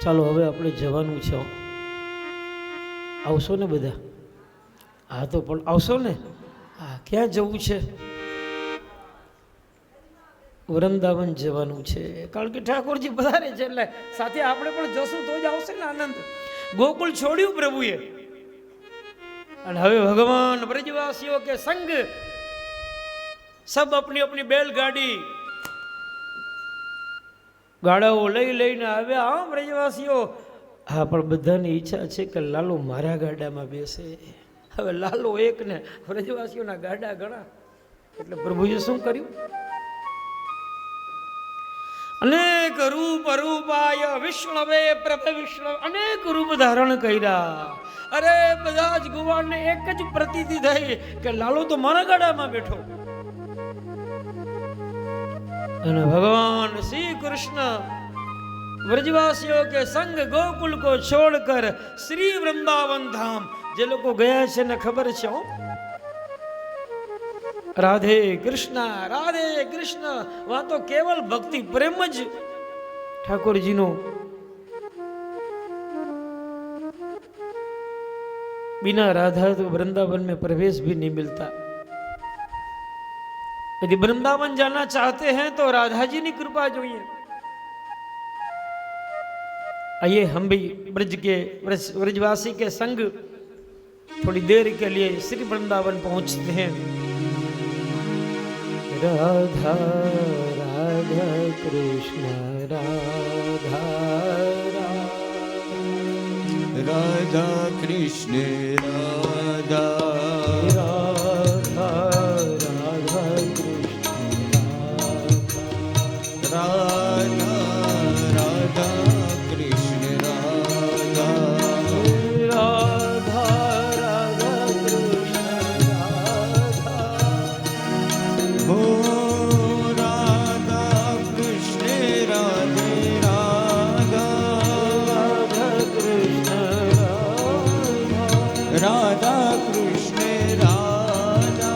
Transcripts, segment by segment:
ચાલો હવે આપણે જવાનું છે. આવશો ને બધા? હા તો પણ આવશો ને? હા. ક્યાં જવું છે? વૃંદાવન જવાનું છે, કારણ કે ઠાકોરજી પધારે છે એટલે સાથે આપણે પણ જશું તો જ આવશે ને આનંદ. ગોકુળ છોડ્યું પ્રભુએ અને હવે ભગવાન બ્રજવાસીઓ કે સંગ સબ अपनी अपनी बैलगाड़ी ગાડાઓ લઈ લઈને આવ્યા. હા બ્રજવાસીઓ. હા પણ બધાની ઈચ્છા છે કે લાલો મારા ગાડામાં બેસે. હવે લાલો એક ને બ્રજવાસીઓના ગાડા ઘણા, એટલે પ્રભુએ શું કર્યું? અનેક રૂપ રૂપાય વિષ્ણવે પ્રભ વિષ્ણુ, અનેક રૂપ ધારણ કર્યા. અરે બધા જ ગુવાને એક જ પ્રતીતિ થઈ કે લાલો તો મારા ગાડામાં બેઠો. અને ભગવાન શ્રી કૃષ્ણ ब्रजवासियों के संग गोकुल को छोड़कर श्री वृंदावन धाम, जे लोग गया છે ને ખબર છે राधे कृष्ण वहां तो केवल भक्ति प्रेम ज ठाकुर जी नो, बिना राधा तो वृंदावन में प्रवेश भी नहीं मिलता. यदि वृंदावन जाना चाहते हैं तो राधा जी की कृपा જોઈએ. आइए हम भी ब्रजवासी के संग थोड़ी देर के लिए श्री वृंदावन पहुंचते हैं. राधा राधा कृष्ण राधा राधा कृष्ण राधा राधा राधा कृष्ण राधा राधा कृष्ण राधा राधा राधा कृष्ण राधा. हो राधा कृष्ण राधे राधा राधा कृष्ण राधा राधा कृष्ण राधा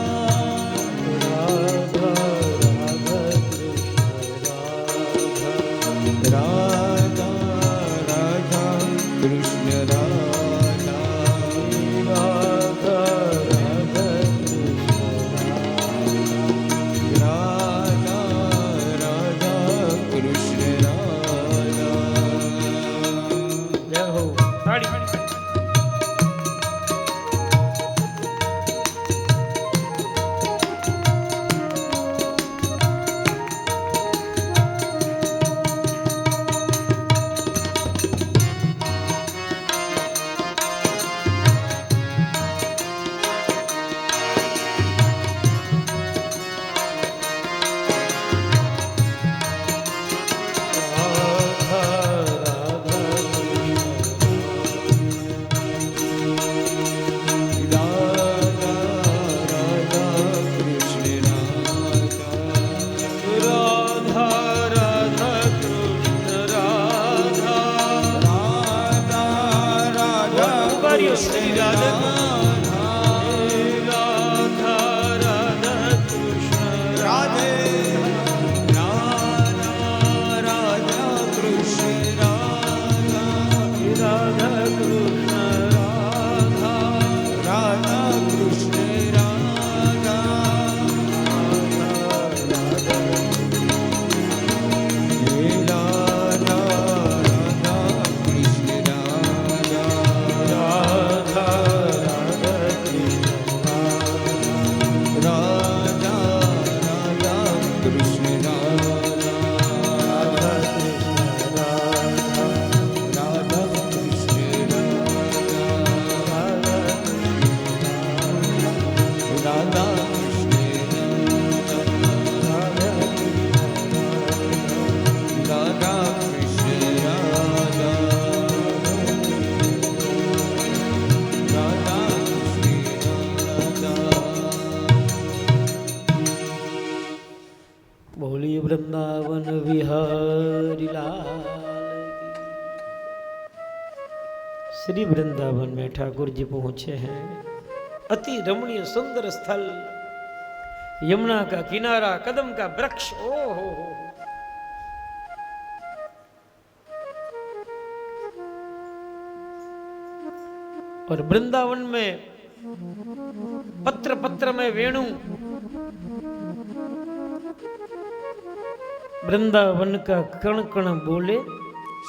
राधा राधा कृष्ण राधा राधा राधा कृष्ण राधा राधा राधा कृष्ण राधा राधा कृष्ण राधा. जय हो. ताड़ी. बोली वृंदावन विहारी लाल की. श्री वृंदावन में ठाकुर जी पहुंचे हैं. अति रमणीय सुंदर स्थल, यमुना का किनारा, कदम का वृक्ष. ओ हो. और वृंदावन में पत्र पत्र में वेणु, वृंदावन का कण कण बोले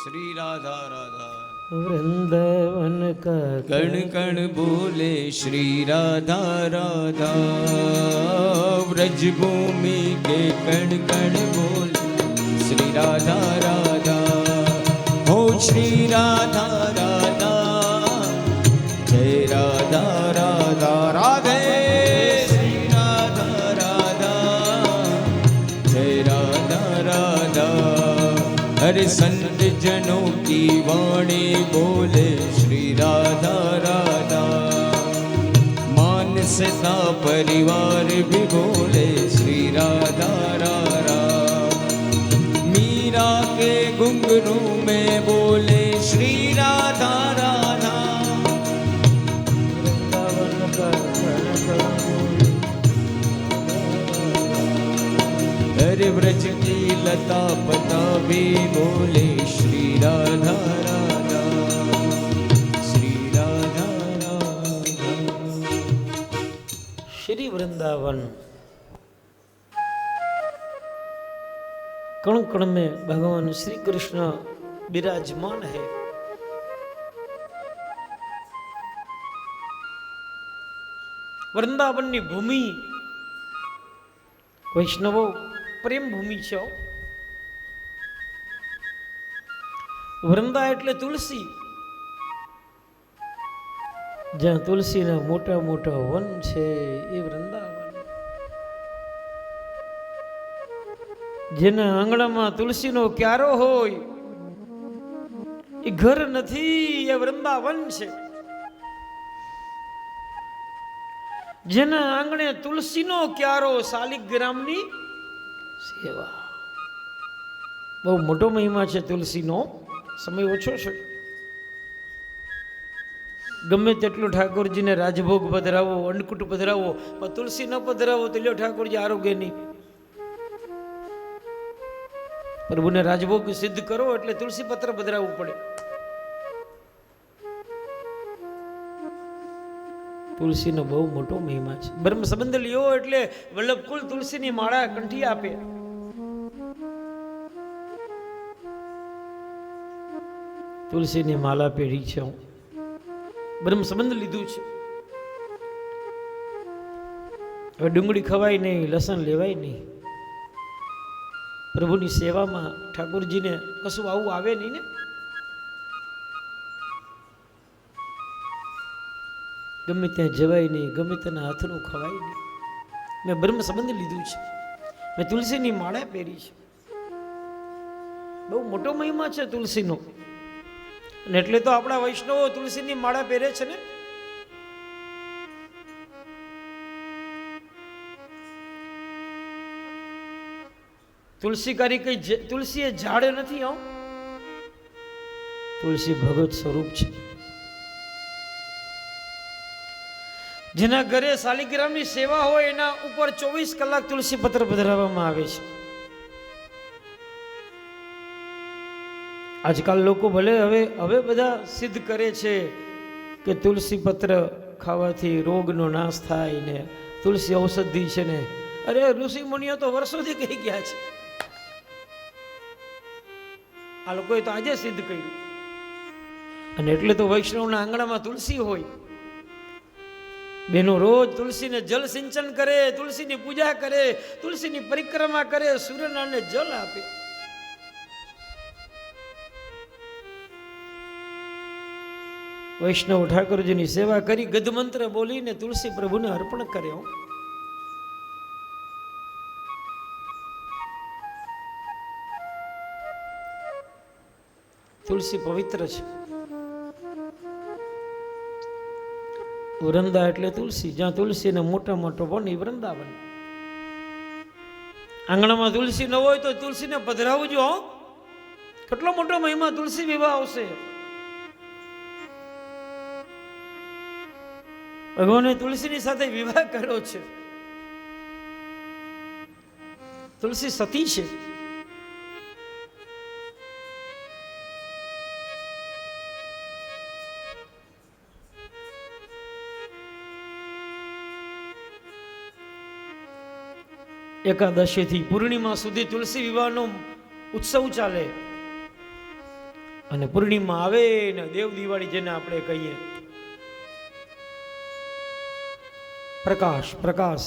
श्री राधा राधा। वृंदावन का कण कण बोले श्री राधा राधा। व्रज भूमि के कण कण बोले श्री राधा राधा। हो श्री राधा राधा, जय राधा राधा राधे। श्री राधा राधा, जय राधा राधा। हरे संत जनों की वाणी बोले श्री राधा राधा। मानसता परिवार भी बोले श्री राधा राधा। मीरा के घुंघरू में बोले श्री राधा राधा। वृंदावन का कण कण बोले हरे व्रज की लता पता भी बोले श्री राधा राधा। श्री राधा राधा। श्री वृंदावन कण कण में भगवान श्री कृष्ण विराजमान है। वृंदावन ની ભૂમિ વૈષ્ણવો પ્રેમ ભૂમિ છે। વૃંદા એટલે તુલસી, જ્યાં તુલસીના મોટા મોટા વન છે એ વૃંદાવન। જેના આંગણામાં તુલસીનો ક્યારો હોય એ ઘર નથી, એ વૃંદાવન છે। જેના આંગણે તુલસીનો ક્યારો, શાલિગ્રામની સેવા। બહુ મોટો મહિમા છે તુલસીનો। સમય ઓછો છે, ગમે તેટલું ઠાકોરજીને રાજભોગ પધરાવો, અન્નકૂટ પધરાવો, પણ તુલસી ન પધરાવો તો લ્યો ઠાકોરજી આરોગ્ય નહીં। પ્રભુને રાજભોગ સિદ્ધ કરો એટલે તુલસી પત્ર પધરાવવું પડે। તુલસીનો બહુ મોટો મહિમા છે। બ્રહ્મ સંબંધ લ્યો એટલે વલ્લભકુલ તુલસીની માળા કંઠી આપે। તુલસીની માલા પેઢી છે હું, બ્રહ્મ સંબંધ લીધું છે। હવે ડુંગળી ખવાય નહીં, લસણ લેવાય નહીં। પ્રભુની સેવામાં ઠાકોરજીને કશું આવું આવે નહીં ને। ગમે ત્યાં જવાય નહીં, ગમે તેના હાથનું ખવાય નહીં। મેં બ્રહ્મ સંબંધ લીધું છે, મેં તુલસીની માળા પહેરી છે। બહુ મોટો મહિમા છે તુલસીનો, અને એટલે તો આપણા વૈષ્ણવો તુલસીની માળા પહેરે છે ને। તુલસીકારી કઈ તુલસી એ ઝાડ નથી, હો, તુલસી ભગત સ્વરૂપ છે। જેના ઘરે શાલિગ્રામની સેવા હોય એના ઉપર 24 કલાક તુલસી પત્ર પધરાવવામાં આવે છે। આજકાલ લોકો ભલે હવે બધા સિદ્ધ કરે છે કે તુલસી પત્ર ખાવાથી રોગનો નાશ થાય ને તુલસી ઔષધિ છે ને। અરે ઋષિ મુનિઓ તો વર્ષોથી કહી ગયા છે, આ લોકોએ તો આજે સિદ્ધ કર્યું। અને એટલે તો વૈષ્ણવના આંગણામાં તુલસી હોય। બેનો રોજ તુલસીને જલ સિંચન કરે, તુલસીની પૂજા કરે, તુલસીની પરિક્રમા કરે, સૂર્યનારાયણને જલ આપે। વૈષ્ણવ ઠાકોરજીની સેવા કરી ગદમંત્ર બોલીને તુલસી પ્રભુને અર્પણ કરે। તુલસી પવિત્ર છે। વૃંદા એટલે તુલસી, જ્યાં તુલસીને મોટા મોટો વન એ વૃંદાવન। આંગણામાં તુલસી ન હોય તો તુલસીને પધરાવજો। કેટલો મોટો મહિમા તુલસી વિવાહ આવશે। ભગવાને તુલસીની સાથે વિવાહ કર્યો છે। તુલસી સતી છે। એકાદશીથી પૂર્ણિમા સુધી તુલસી વિવાહનો ઉત્સવ ચાલે અને પૂર્ણિમા આવે ને દેવ દિવાળી જેને આપણે કહીએ, પ્રકાશ પ્રકાશ.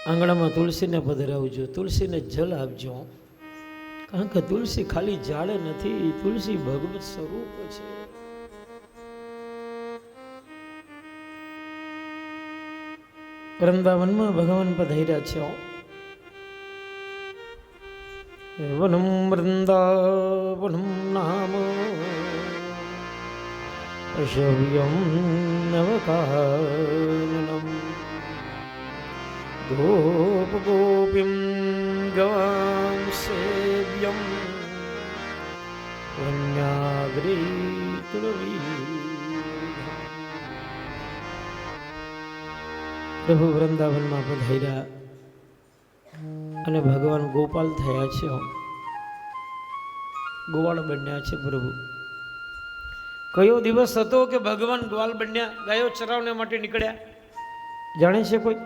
આંગણામાં તુલસીને પધરાવજો, તુલસીને જલ આપજો, કારણ કે તુલસી ખાલી ઝાડ નથી, તુલસી ભગવત સ્વરૂપ છે. વૃંદાવનમાં ભગવાન પધાર્યા છે. વનમ વૃંદાવનમ નામ પશવ્યમ નવકાનનમ ગોપ ગોપીમ ગવાં સેવ્યમ વન્યાદ્રી તુલવી. પ્રભુ વૃંદાવનમાં પધાર્યા અને ભગવાન ગોપાલ થયા છે, ગોવાળ બન્યા છે પ્રભુ. કયો દિવસ હતો કે ભગવાન ગ્વાલ બન્યા, ગાયો ચરાવવા માટે નીકળ્યા? જાણે છે કોઈ?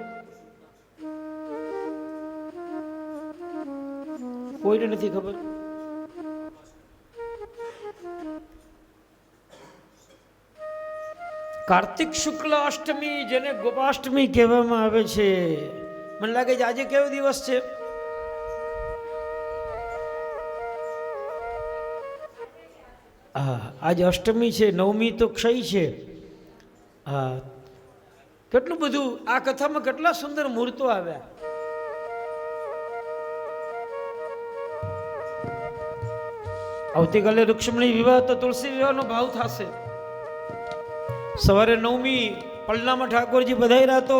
કોઈને નથી ખબર. કાર્તિક શુક્લ અષ્ટમી, જેને ગોપાષ્ટમી કહેવામાં આવે છે. મને લાગે છે આજે કેવો દિવસ છે? હા, આજે અષ્ટમી છે, નવમી તો ક્ષય છે. હા, કેટલું બધું આ કથામાં કેટલા સુંદર મુહૂર્તો આવ્યા. આવતીકાલે રૂક્ષ્મણી વિવાહ, તો તુલસી વિવાહનો ભાવ થશે. સવારે નવમી પલનામાં ઠાકોરજી પધાર્યા, તો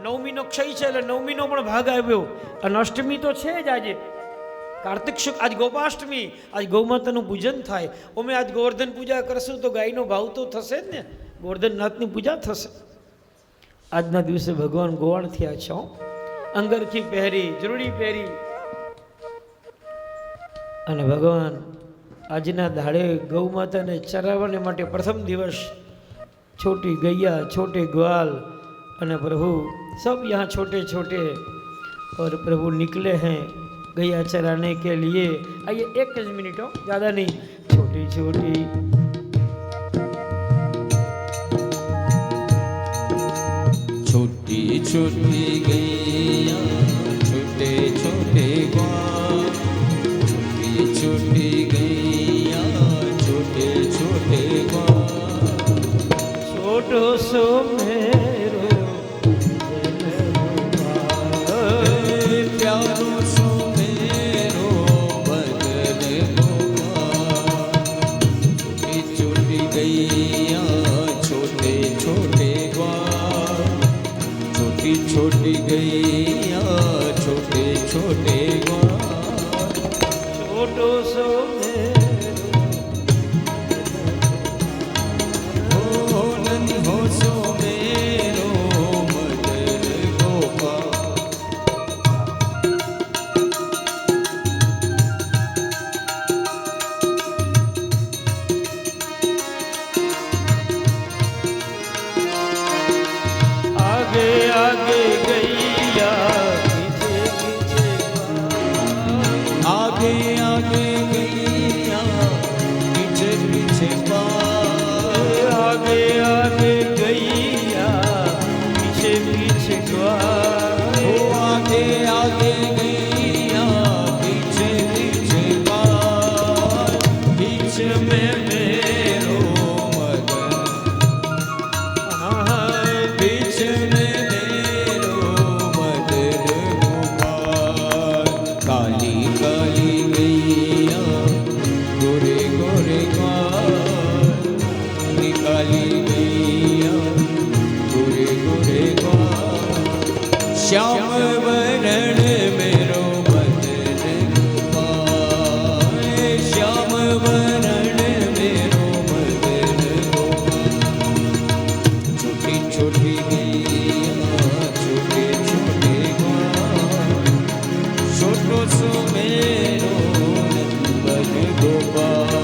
નવમીનો ક્ષય છે એટલે નવમીનો પણ ભાગ આવ્યો. અને અષ્ટમી તો છે જ આજે, કાર્તિક શુક્લ. આજ ગોપાષ્ટમી, આજ ગૌમાતાનું પૂજન થાય. અમે આજ ગોવર્ધન પૂજા કરશું તો ગાયનો ભાવ તો થશે જ ને, ગોવર્ધનનાથની પૂજા થશે. આજના દિવસે ભગવાન ગોવાળ થયા છે. અંગરખી પહેરી, જરુડી પહેરી, અને ભગવાન આજના દાડે ગૌ માતાને ચરાવવાને માટે પ્રથમ દિવસ छोटी गैया, छोटे ग्वाल, અને प्रभु सब यहाँ छोटे छोटे, और प्रभु निकले हैं गैया चराने के लिए. आइए एक मिनट हो, ज़्यादा नहीं. छोटी छोटी छोटी छोटी गैया, छोटे छोटे ग्वाल, छोटी छोटी गैया, छोटे छोटे ग्वाल. छोटो सो मेरो प्यारो सो मेरो बदन गोपाल. छोटी छोटी गैया, छोटे छोटे ग्वाल, छोटी छोटी गैया, छोटे छोटे ग्वाल. छोटो सो श्याम वरण मेरो बदन गोपाल. श्याम वरण मेरो बदन गोपाल. छोटी छोटी गैया, छोटे छोटे ग्वाल, छोटो सो मेरो बदन गोपाल.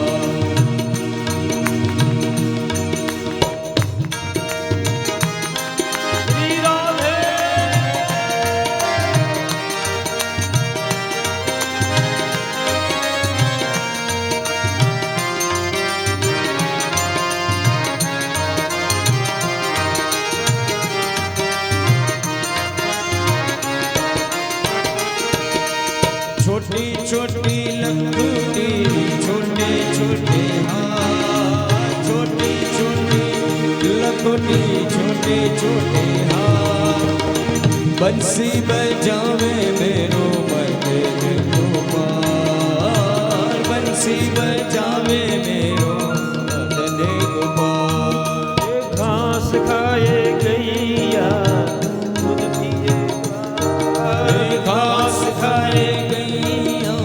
छोटी लंगूटी छोटे छोटे हाथ छोटी छोटी लंगूटी छोटे छोटे हाथ बंसी बजावे मेरो मदन गोपाल बंसी बजावे मेरो मदन गोपाल घास खाए गैया दूध पिए ग्वाल। घास खाए गैया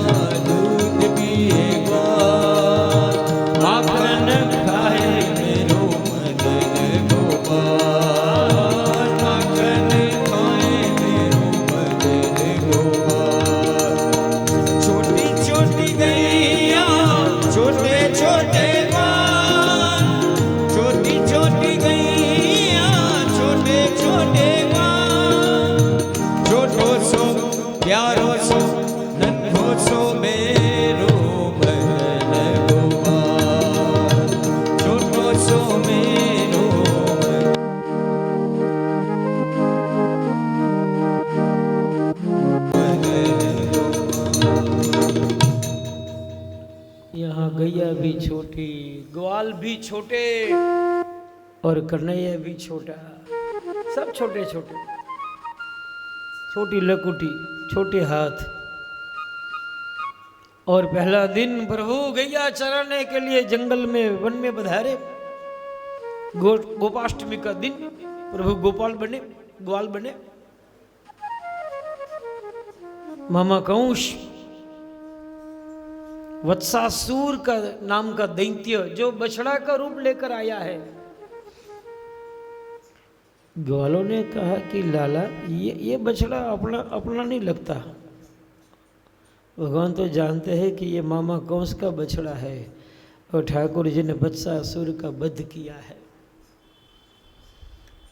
दूध पिए ग्वाल माखन खाए मेरो मदन गोपाल माखन खाए मेरो मदन गोपाल छोटी छोटी गैया छोटे छोटे ग्वाल छोटी छोटी गैया छोटे छोटे ग्वाल छोटो सो प्यारो सो नन्हो सो मेरो मदन गोपाल छोटो सो मेरो यहाँ गैया भी छोटी, ग्वाल भी छोटे और कन्हैया भी छोटा, सब छोटे छोटे, छोटी लकुटी, छोटे हाथ। और पहला दिन प्रभु गैया चराने के लिए जंगल में वन में पधारे। गोपाष्टमी का दिन प्रभु गोपाल बने, ग्वाल बने। मामा कंस वत्सासुर का नाम का दैत्य जो बछड़ा का रूप लेकर आया है। ग्वालों ने कहा कि लाला ये बछड़ा अपना नहीं लगता। भगवान तो जानते हैं कि ये मामा कंस का बछड़ा है और ठाकुर जी ने वत्सासुर का वध किया है।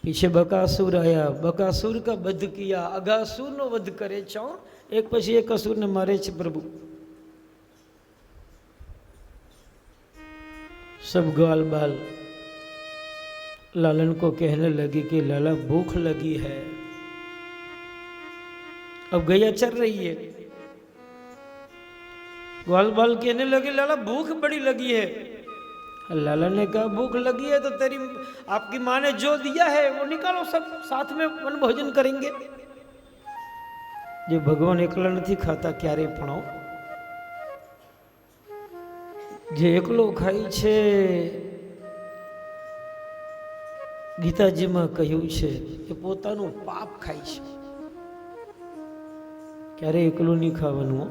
पीछे बकासुर आया, बकासुर का वध किया। अगासुर नो वध करे छो, एक પછી એક असुर ने मारे छे प्रभु। सब ग्वाल बाल लालन को कहने लगी कि लाला भूख लगी है। अब गैया चल रही है। ग्वाल बाल कहने लगे लाला भूख बड़ी लगी है। लाला ने कहा भूख लगी है तो तेरी आपकी माँ ने जो दिया है वो निकालो, सब साथ में वन भोजन करेंगे। जो भगवान एकला नहीं खाता क्यारे पण जे एकलो खाई छे, गीताजी में कह્યું છે એ પોતાનું પાપ ખાય છે। ક્યારે એકલું નહીં ખાવાનું।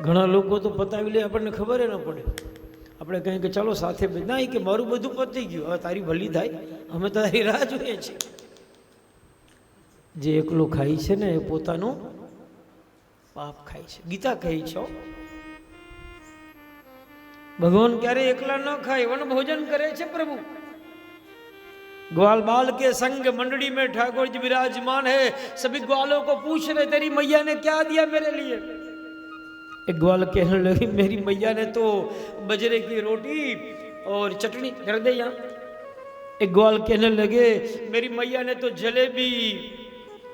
ઘણા લોકો તો પતાવી લે, આપણને ખબર ન પડે। આપણે કહીએ કે ચાલો સાથે ના, કે મારું બધું પતી ગયું, હવે તારી ભલી થાય, અમે તારી રાહ જોઈએ છીએ। જે એકલો ખાય છે ને એ પોતાનું પાપ ખાય છે। ગીતા કહી છો भगवान क्यारे एकला न खाए, वन भोजन करे छे प्रभु। ग्वाल बाल के संग मंडली में ठाकुर जी विराजमान है। सभी ग्वालों को पूछ रहे तेरी मैया ने क्या दिया मेरे लिए। एक ग्वाल कहने लगी मेरी मैया ने तो बजरे की रोटी और चटनी धर दे यहाँ। एक ग्वाल कहने लगे मेरी मैया ने तो जलेबी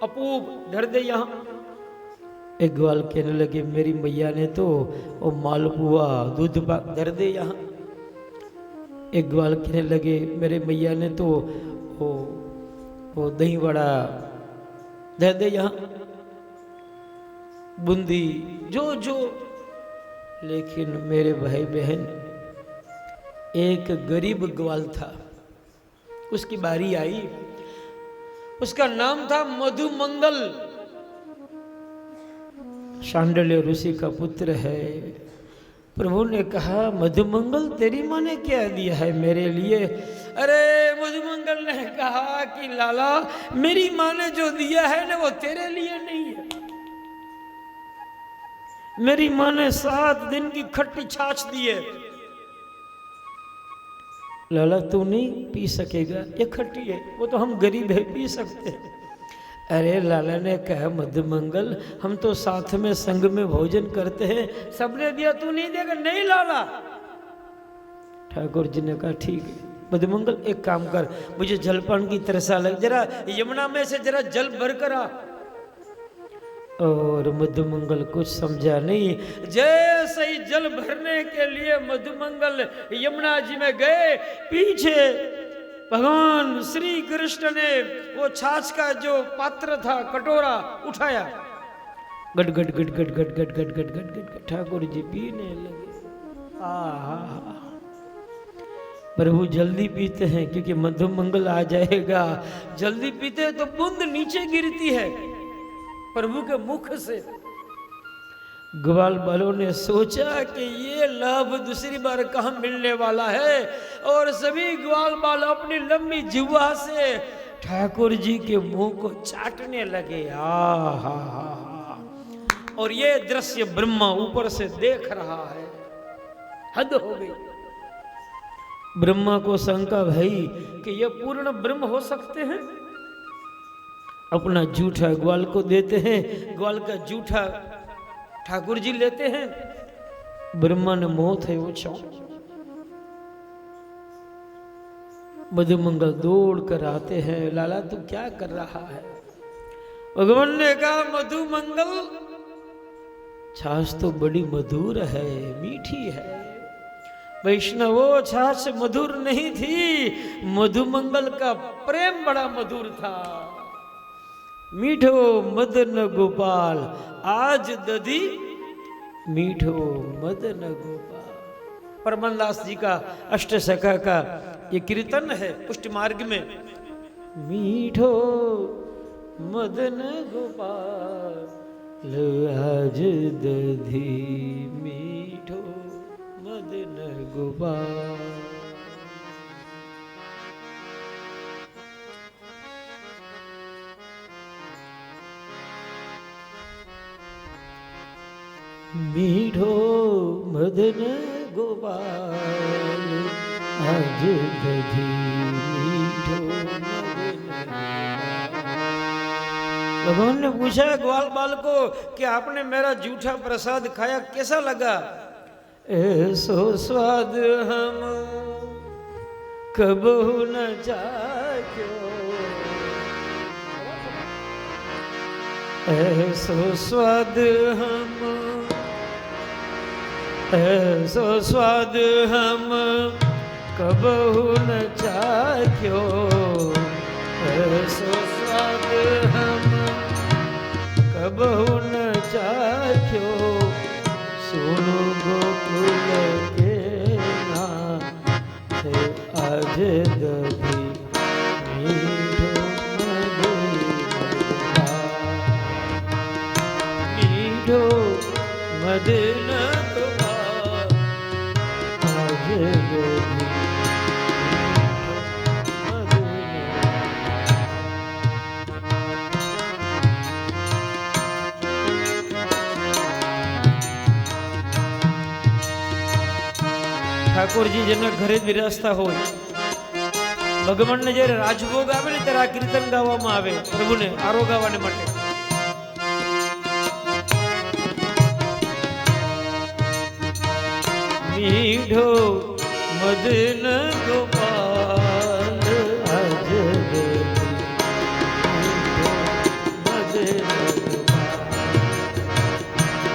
अपूप धर दे यहाँ। एक ग्वाल कहने लगे मेरी मैया ने तो वो मालपुआ दूध पाक धर दे यहाँ। एक ग्वाल कहने लगे मेरे मैया ने तो वो दही वड़ा धर दे यहाँ, बूंदी जो जो। लेकिन मेरे भाई बहन एक गरीब ग्वाल था, उसकी बारी आई। उसका नाम था मधुमंगल, शांडल्य ऋषि का पुत्र है। प्रभु ने कहा मधुमंगल तेरी माँ ने क्या दिया है मेरे लिए। अरे मधुमंगल ने कहा कि लाला मेरी माँ ने जो दिया है ना वो तेरे लिए नहीं है। मेरी माँ ने 7 दिन की खट्टी छाछ दी है। लाला तू नहीं पी सकेगा, ये खट्टी है, वो तो हम गरीब है पी सकते हैं। अरे लाला ने कहा मधुमंगल हम तो साथ में संग में भोजन करते हैं, सबने दिया तू नहीं देगा। नहीं लाला। ठाकुर जी ने कहा ठीक है मधुमंगल एक काम कर, मुझे जलपान की तरसा लग, जरा यमुना में से जरा जल भर कर आ। और मधुमंगल कुछ समझा नहीं। जैसे ही जल भरने के लिए मधुमंगल यमुना जी में गए, पीछे भगवान श्री कृष्ण ने वो छाछ का जो पात्र था, कटोरा उठाया, गट गट गट गट गट गट गट गट गट गट ठाकुर जी पीने लगे। आहा, प्रभु जल्दी पीते हैं क्योंकि मधुमंगल आ जाएगा। जल्दी पीते हैं तो बूंद नीचे गिरती है प्रभु के मुख से। ग्वाल बालों ने सोचा कि ये लाभ दूसरी बार कहाँ मिलने वाला है, और सभी ग्वाल बाल अपनी लंबी जिह्वा से ठाकुर जी के मुंह को चाटने लगे। आहा, और ये दृश्य ब्रह्मा ऊपर से देख रहा है। हद हो गई। ब्रह्मा को शंका भई कि ये पूर्ण ब्रह्म हो सकते हैं। अपना जूठा ग्वाल को देते हैं, ग्वाल का जूठा ठाकुर जी लेते हैं। ब्रह्मा ने मौत है वो छो। मधुमंगल दौड़ कर आते हैं, लाला तू क्या कर रहा है? भगवान ने कहा मधुमंगल, छाछ तो बड़ी मधुर है, मीठी है। वैष्णवो, छाछ मधुर नहीं थी, मधुमंगल का प्रेम बड़ा मधुर था। मीठो मदन गोपाल आज दधी, मीठो मदन गोपाल। परमदास जी का अष्टसखा का ये कीर्तन है पुष्टि मार्ग में। मीठो मदन गोपाल आज दधी, मीठो मदन गोपाल। मीठो मदन गोपाल आज दधी, मीठो मदन गोपाल। भगवान ने पूछा ग्वाल बाल को कि आपने मेरा जूठा प्रसाद खाया, कैसा लगा? ऐसो स्वाद हम कबहू न चाख्यो, ऐसो स्वाद हम, ऐसो स्वाद हम कबहू न चाख्यो, ऐसो स्वाद हम कबहू न चाख्यो। सुनो गोकुल के नाथ आज दधी, मीठो मीठो मदन गोपाल आज दधी, ઠાકોરજી જેના ઘરે જ બિરાજતા હોય, ભગવાનને જ્યારે રાજભોગ આવે ને ત્યારે આ કીર્તન ગાવામાં આવે પ્રભુને આરોગાવાને માટે. મીઠો મદન ગોપાલ આજ દધી,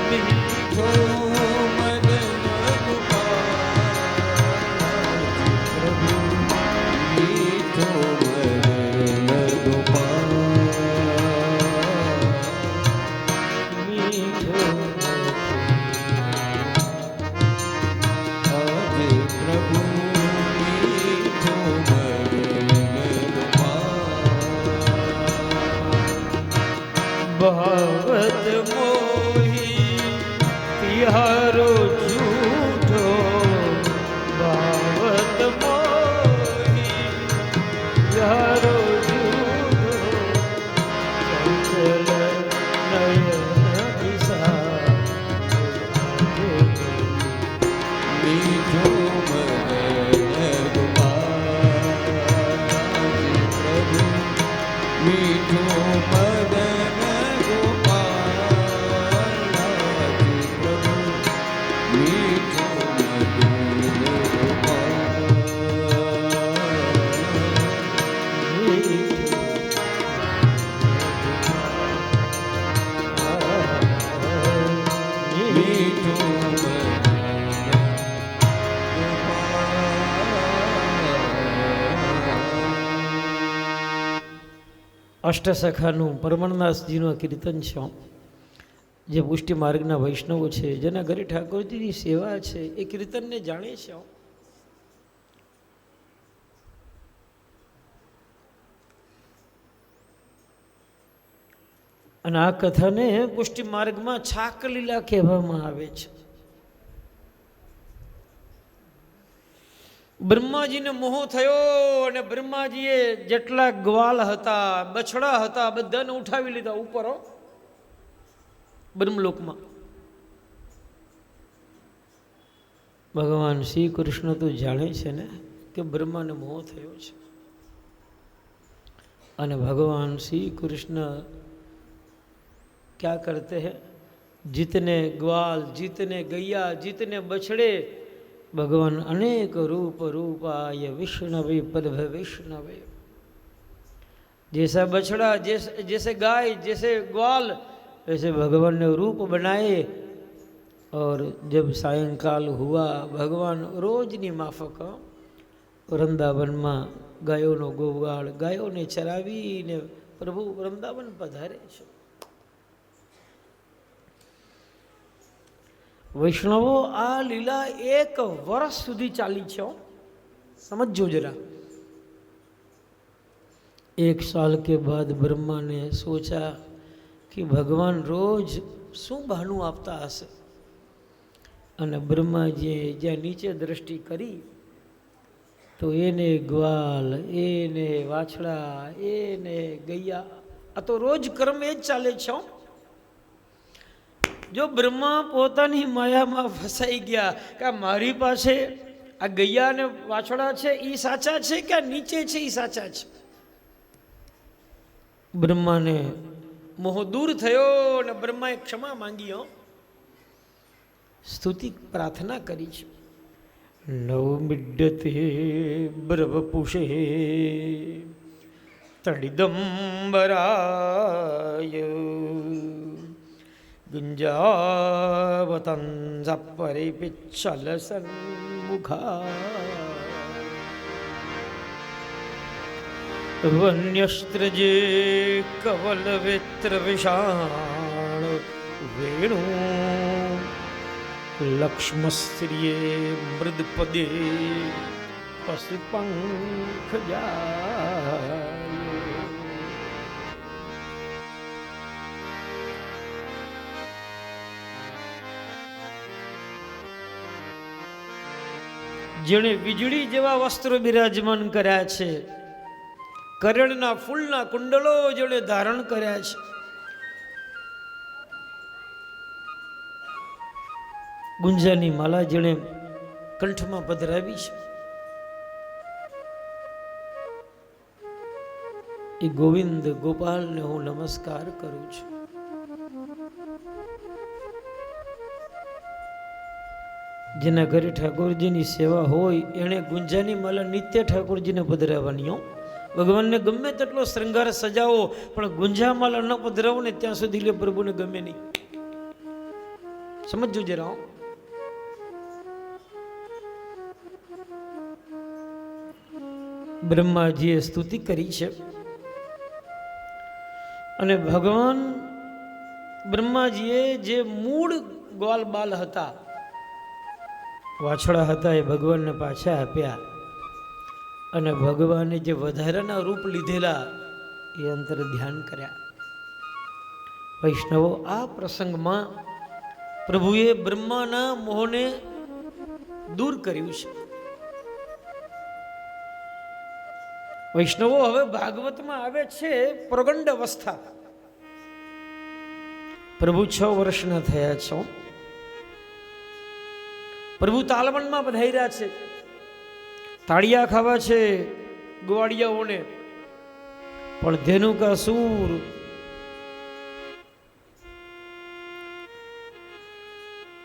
મીઠો મદન અષ્ટસખાનું પરમણદાસજીનું કીર્તન છે, જે પુષ્ટિ માર્ગના વૈષ્ણવો છે, જેના ઘરે ઠાકોરજીની સેવા છે, એ કીર્તનને જાણે છે. અને આ કથાને પુષ્ટિ માર્ગમાં છાક લીલા કહેવામાં આવે છે. બ્રહ્માજીને મોહ થયો અને બ્રહ્માજીએ જેટલા ગ્વાલ હતા, બછડા હતા, બધાને ઉઠાવી લીધા ઉપર બ્રહ્મલોકમાં. ભગવાન શ્રી કૃષ્ણ તો જાણે છે ને કે બ્રહ્માને મોહ થયો છે, અને ભગવાન શ્રી કૃષ્ણ क्या करते हैं, जितने ग्वाल, जितने गैया, जितने बछड़े, भगवान अनेक रूप रूपाय विष्णवे पद्भ विष्णवे. जैसा बछड़ा, जैसे गाय, जैसे ग्वाल, वैसे भगवान ने रूप बनाए. और जब सायंकाल हुआ, भगवान रोजनी माफक वृंदावन में गायों गोवाल गायों ने चरावीने प्रभु वृंदावन पधारे છે. વૈષ્ણવો, આ લીલા 1 વર્ષ સુધી ચાલી છે. સમજો જરા. 1 साल के बाद ब्रह्मा ने सोचा कि भगवान रोज શું બહાનું આપતા હશે. અને બ્રહ્માજીએ જ્યાં નીચે દ્રષ્ટિ કરી તો એને ગ્વાલ, એને વાછડા, એને ગૈયા, આ તો રોજ કર્મ એ જ ચાલે છે. જો બ્રહ્મા પોતાની માયામાં ફસાઈ ગયા કે મારી પાસે આ ગૈયા અને વાછડા છે એ સાચા છે કે નીચે છે એ સાચા છે. બ્રહ્માને મોહ દૂર થયો અને બ્રહ્માએ ક્ષમા માંગી, સ્તુતિ પ્રાર્થના કરી છે. નવમિડ્યતે બ્રહ્મપુષે તડિદંબરાય ગુંજાવતંસ પરિપિચ્છલ સન્મુખા વન્યસ્ત્રજે કવલવેત્ર વિષાણ વેણુ લક્ષ્મસ્ત્રીએ મૃદપદે પશુપંખ જાય. જેણે વીજળી જેવા વસ્ત્રો બિરાજમાન કર્યા છે, કરેણના ફૂલના કુંડલો જેણે ધારણ કર્યા છે, ગુંજાની માલા જેણે કંઠમાં પધરાવી છે, એ ગોવિંદ ગોપાલને હું નમસ્કાર કરું છું. જેના ઘરે ઠાકોરજીની સેવા હોય એણે ગુંજાની માલા નિત્ય ઠાકોરજીને પધરાવવાની. ભગવાનને ગમે તેટલો શ્રૃંગાર સજાવો, પણ ગુંજા માલા ન પધરાવો ને ત્યાં સુધી લે પ્રભુને ગમે નહીં. સમજો જરા. બ્રહ્માજીએ સ્તુતિ કરી છે, અને ભગવાન બ્રહ્માજીએ જે મૂળ ગ્વાલ બાલ હતા, વાછડા હતા, એ ભગવાનને પાછા આપ્યા. અને ભગવાને જે વધારાના રૂપ લીધેલા એ અંતર ધ્યાન કર્યા. વૈષ્ણવો, આ પ્રસંગમાં પ્રભુએ બ્રહ્માના મોહને દૂર કર્યું છે. વૈષ્ણવો, હવે ભાગવતમાં આવે છે પ્રગંડ અવસ્થા. પ્રભુ 6 વર્ષના થયા છો. પ્રભુ તાલવનમાં પધાર્યા છે. તાળિયા ખાવા છે ગોવાળિયાઓને, પણ ધેનુકાસુર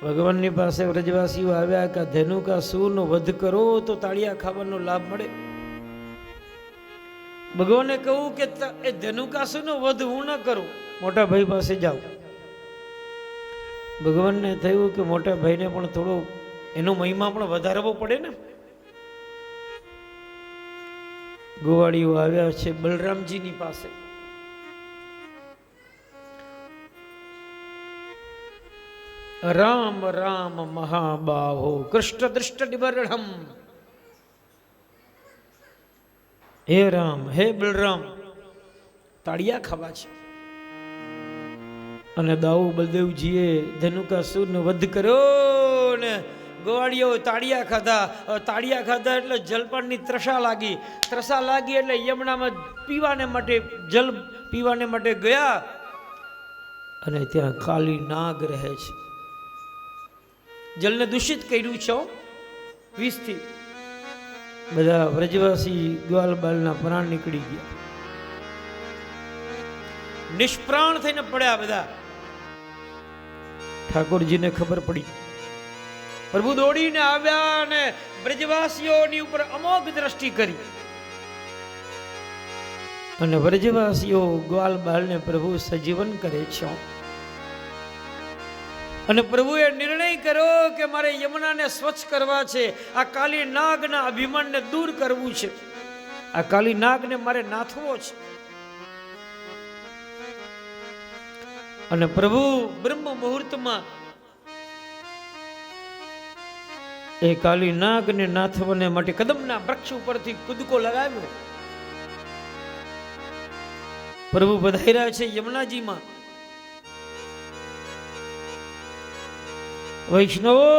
ભગવાનની પાસે વ્રજવાસીઓ આવ્યા કે ધેનુકાસુરનો વધ કરો તો તાળિયા ખાવાનો લાભ મળે. ભગવાને કહ્યું કે એ ધેનુકાસુરનો વધ હું ન કરું, મોટા ભાઈ પાસે જાઓ. ભગવાનને થયું કે મોટા ભાઈને પણ થોડો એનો મહિમા પણ વધારવો પડે ને. ગોવાળીઓ આવ્યા છે બલરામજીની પાસે. રામ રામ મહાબાહો કૃષ્ણ દૃષ્ટ નિબર્ણમ. હે રામ, હે બલરામ, તાળિયા ખાવા છે. અને દાઉ બલદેવજીએ ધનુકાસુરનો વધ કર્યો ને ગોવાળીઓ તાળિયા ખાધા. તાળિયા ખાધા એટલે જલપાનની ત્રસા લાગી. ત્રસા લાગી એટલે યમુનામાં પીવાને માટે જલ પીવાને માટે ગયા. અને ત્યાં કાલી નાગ રહે છે. જલને દૂષિત કર્યું છે વિષથી. બધા વ્રજવાસી ગ્વાલ બાલના પ્રાણ નીકળી ગયા, નિષ્પ્રાણ થઈને પડ્યા બધા. ઠાકોરજીને ખબર પડી. પ્રભુ દોડીને આવ્યા અને વ્રજવાસીઓની ઉપર અમોઘ દ્રષ્ટિ કરી. અને વ્રજવાસીઓ ગ્વાલ બાલને પ્રભુ સજીવન કરે છે. અને પ્રભુએ નિર્ણય કર્યો કે મારે યમુનાને સ્વચ્છ કરવા છે. આ કાલી નાગના અભિમાનને દૂર કરવું છે. આ કાલી નાગને મારે નાથવો છે. અને પ્રભુ બ્રહ્મ મુહૂર્તમાં એ કાલી નાગને નાથવાને માટે કદમના વૃક્ષ ઉપરથી કૂદકો લગાવ્યો. પ્રભુ પધાર્યા છે યમુનાજીમાં. વૈષ્ણવો,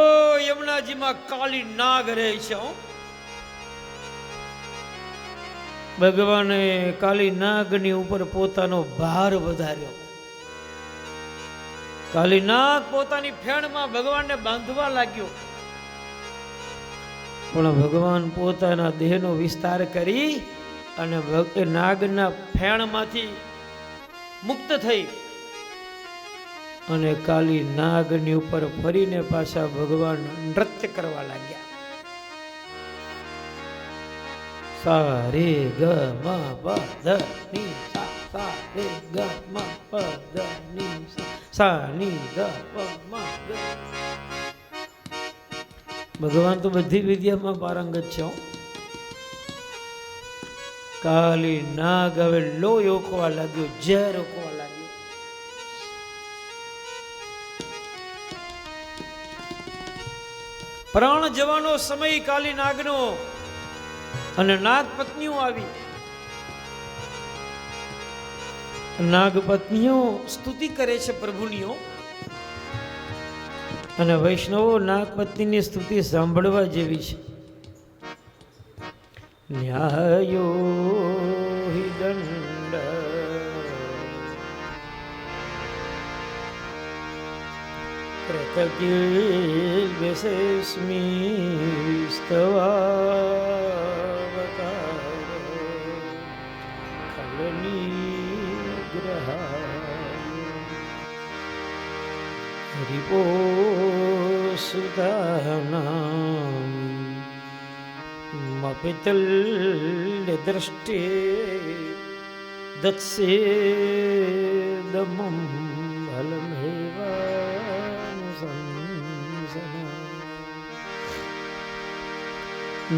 યમુનાજીમાં કાલી નાગ રહે છે. ભગવાને કાલી નાગની ઉપર પોતાનો ભાર વધાર્યો. કાલી નાગ પોતાની ફેણમાં ભગવાનને બાંધવા લાગ્યો. પણ ભગવાન પોતાના દેહનો વિસ્તાર કરી અને નાગના ફેણમાંથી મુક્ત થઈ અને કાલી નાગની ઉપર ફરીને પાછા ભગવાન નૃત્ય કરવા લાગ્યા. સા રે ગ મ પ ધ ની સા, સા રે ગ મ પ ધ ની સા, સા ની ગ પ મ ગ. ભગવાન તો બધી વિદ્યામાં પારંગત છે. કાલી નાગ હવે લોહી ઓકવા લાગ્યો, ઝેર ઓકવા લાગ્યો. પ્રાણ જવાનો સમય કાલી નાગનો. અને નાગ પત્નીઓ આવી. નાગ પત્નીઓ સ્તુતિ કરે છે પ્રભુનીઓ. અને વૈષ્ણવો નાગ પત્નીની સ્તુતિ સાંભળવા જેવી છે. ન્યાયો હિ દંડ કૃતજ્ઞેસ્મી સ્તવાવતાર ખલનિગ્રહાય હરિપોસુદાનામ મપિતલ્ય દ્રષ્ટે દત્સેદમં ફલમેવાનુશંસના.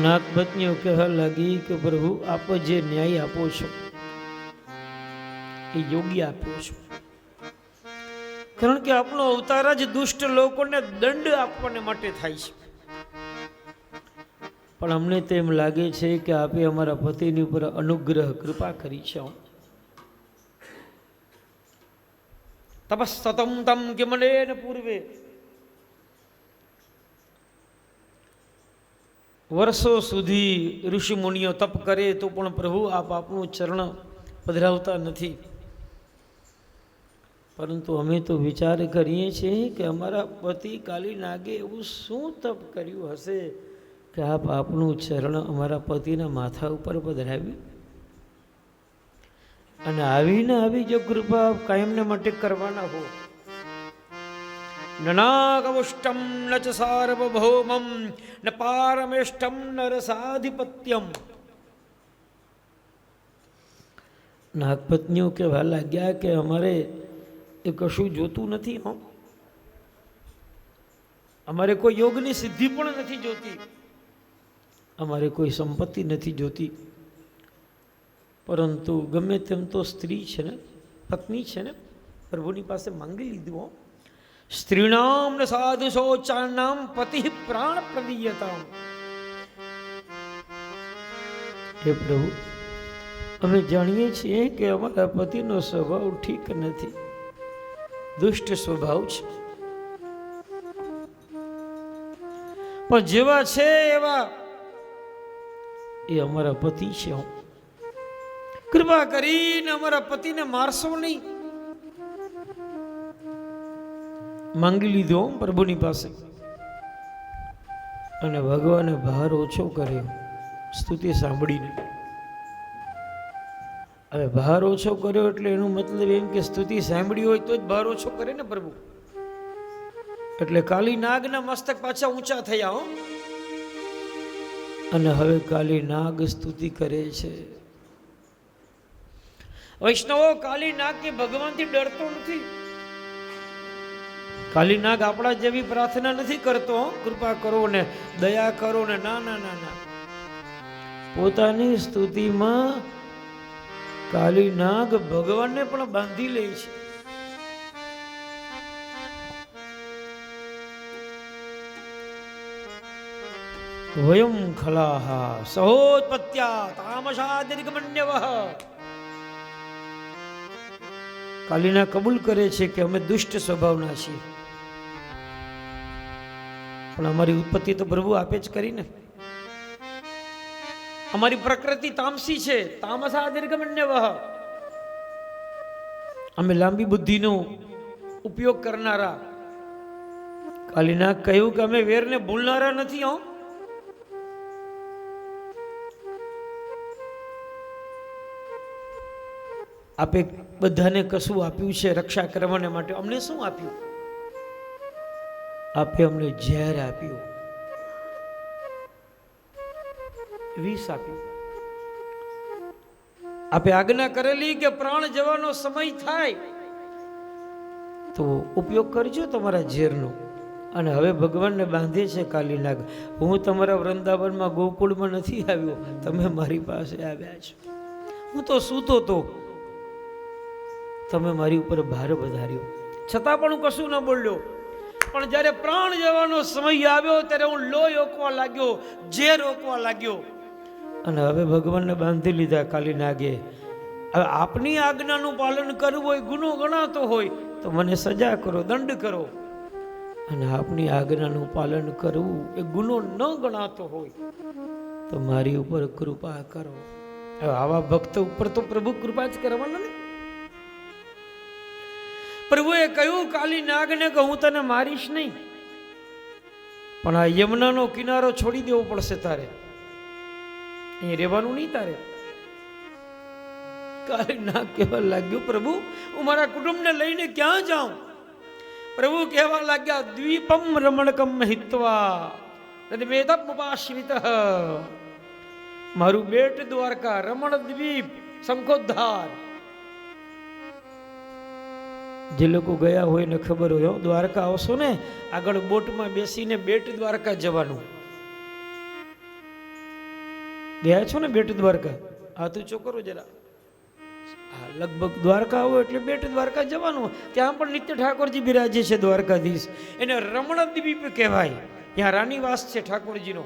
નાગપત્નીઓ કહેવા લાગી કે પ્રભુ આપ જે ન્યાય આપો છો એ યોગ્ય આપો છો. કારણ કે આપણો અવતાર જ દુષ્ટ લોકોને દંડ આપવાને માટે થાય છે. પણ અમને તો એમ લાગે છે કે આપે અમારા પતિની ઉપર અનુગ્રહ કૃપા કરી છે. તપસ્તમ તમ કિમનેન પૂર્વે, વર્ષો સુધી ઋષિ મુનિઓ તપ કરે તો પણ પ્રભુ આપ આપણું ચરણ પધરાવતા નથી. પરંતુ અમે તો વિચાર કરીએ છીએ કે અમારા પતિ કાલી નાગે એવું શું તપ કર્યું હશે કે આપ આપનું ચરણ અમારા પતિના માથા ઉપર પધરાવ્યું. અને આવીને આવી જો કૃપા કાયમને માટે કરવાના હો. નનાગવષ્ટમ ન ચ સાર્વભૌમમ ન પારમેષ્ટમ ન રસાધિપત્યમ. નાગપત્નીઓ કહેવા લાગ્યા કે અમારે એ કશું જોતું નથી. અમારે કોઈ યોગની સિદ્ધિ પણ નથી જોતી, અમારે કોઈ સંપત્તિ નથી જોતી. પરંતુ ગમે તેમ તો સ્ત્રી છે ને, પત્ની છે ને, પ્રભુની પાસે માંગી લીધું. સ્ત્રીણામ ને સાધુ શૌચાનામ પતિ પ્રાણ પ્રદીયતામ. હે પ્રભુ, અમે જાણીએ છીએ કે અમારા પતિનો સ્વભાવ ઠીક નથી, દુષ્ટ સ્વભાવ છે, પણ જેવા છે એવા એ અમારા પતિ છે. કૃપા કરીને અમારા પતિને મારશો નહીં. માંગી લીધો પ્રભુની પાસે, અને ભગવાને ભાર ઓછો કર્યો સ્તુતિ સાંભળીને. હવે ભાર ઓછો કર્યો એટલે એનું મતલબ એમ કે સ્તુતિ સાંભળી હોય તો જ ભાર ઓછો કરે ને પ્રભુ. એટલે કાલી નાગના મસ્તક પાછા ઊંચા થયા હો. અને હવે કાલી નાગ સ્તુતિ કરે છે. વૈષ્ણવો, કાલી નાગ કે ભગવાનથી ડરતો નથી. કાલી નાગ આપણા જેવી પ્રાર્થના નથી કરતો, કૃપા કરો ને દયા કરો ને, ના ના ના ના. પોતાની સ્તુતિમાં કાલી નાગ ભગવાનને પણ બાંધી લે છે. વયમ ખલાહા સહોત્પત્યા તામસાદિર્ગમન્યવઃ. કાલીના કબૂલ કરે છે કે અમે દુષ્ટ સ્વભાવના છીએ, પણ અમારી ઉત્પત્તિ તો પ્રભુ આપે જ કરીને. અમારી પ્રકૃતિ તામસી છે, તામસા દીર્ઘમન્યવઃ. અમે લાંબી બુદ્ધિનો ઉપયોગ કરનારા. કાલીના કહ્યું કે અમે વેરને ભૂલનારા નથી. હો, આપે બધાને કશું આપ્યું છે રક્ષા કરવાને માટે. અમને શું આપ્યું? આપે અમને ઝેર આપ્યું, વિષ આપ્યું. આપે આજ્ઞા કરેલી કે પ્રાણ જવાનો સમય થાય તો ઉપયોગ કરજો તમારા ઝેરનો. અને હવે ભગવાનને બાંધે છે કાલી નાગ. હું તમારા વૃંદાવનમાં ગોકુળમાં નથી આવ્યો, તમે મારી પાસે આવ્યા છો. હું તો સૂતો તો, તમે મારી ઉપર ભાર વધાર્યો, છતાં પણ હું કશું ન બોલ્યો. પણ જ્યારે પ્રાણ જવાનો સમય આવ્યો ત્યારે હું લોહી રોકવા લાગ્યો, ઝેર રોકવા લાગ્યો. અને હવે ભગવાનને બાંધી લીધા કાલી નાગે. હવે આપની આજ્ઞાનું પાલન કરવું હોય, ગુનો ગણાતો હોય તો મને સજા કરો, દંડ કરો. અને આપની આજ્ઞાનું પાલન કરવું એ ગુનો ન ગણાતો હોય તો મારી ઉપર કૃપા કરો. હવે આવા ભક્ત ઉપર તો પ્રભુ કૃપા જ કરવાના ને. પ્રભુએ કહ્યું કાલી નાગને કે હું તને મારીશ નહીં, પણ આ યમુનાનો કિનારો છોડી દેવો પડશે તારે, અહીં રહેવાનું નહીં તારે. કાલી નાગ કહેવા લાગ્યો, પ્રભુ હું મારા કુટુંબને લઈને ક્યાં જાઉં? પ્રભુ કહેવા લાગ્યા, દ્વીપમ રમણકમ હિત્વા તદમેતમુપાશ્રિતઃ. મારું બેટ દ્વારકા, રમણ દ્વીપ, શંખોદ્ધાર. જે લોકો ગયા હોય ને ખબર હોય, દ્વારકા આવશો ને, આગળ બોટમાં બેસીને બેટ દ્વારકા જવાનું. ગયા છો ને બેટ દ્વારકા? હાથ ઊંચો કરો જરા. હા, લગભગ દ્વારકા આવો એટલે બેટ દ્વારકા જવાનું. ત્યાં પણ નિત્ય ઠાકોરજી બિરાજે છે, દ્વારકાધીશ. એને રમણ દ્વીપ કહેવાય. ત્યાં રાણીવાસ છે ઠાકોરજીનો.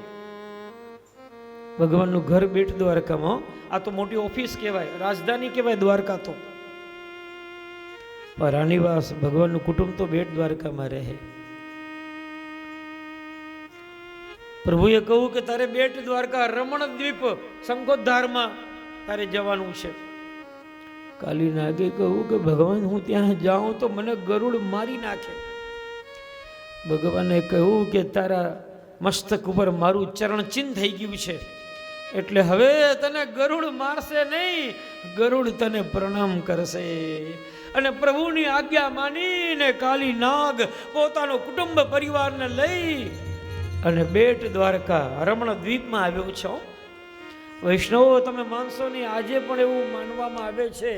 ભગવાનનું ઘર બેટ દ્વારકામાં. આ તો મોટી ઓફિસ કહેવાય, રાજધાની કહેવાય દ્વારકા તો. પણ રાણીવાસ, ભગવાનનું કુટુંબ તો બેટ દ્વારકામાં રહે. પ્રભુએ કહ્યું કે તારે બેટ દ્વારકા, રમણ દ્વીપ, શંખોદ્ધારમાં તારે જવાનું છે. કાલી નાગે કહ્યું કે ભગવાન હું ત્યાં જાઉં તો મને ગરુડ મારી નાખે. ભગવાને કહ્યું કે તારા મસ્તક ઉપર મારું ચરણ ચિહ્ન થઈ ગયું છે, એટલે હવે તને ગરુડ મારશે નહીં, ગરુડ તને પ્રણામ કરશે. અને પ્રભુની આજ્ઞા માનીને કાલી નાગ પોતાનો કુટુંબ પરિવારને લઈ અને બેટ દ્વારકા રમણ દ્વીપમાં આવ્યો છો. વૈષ્ણવો, તમે માનશો નહીં, આજે પણ એવું માનવામાં આવે છે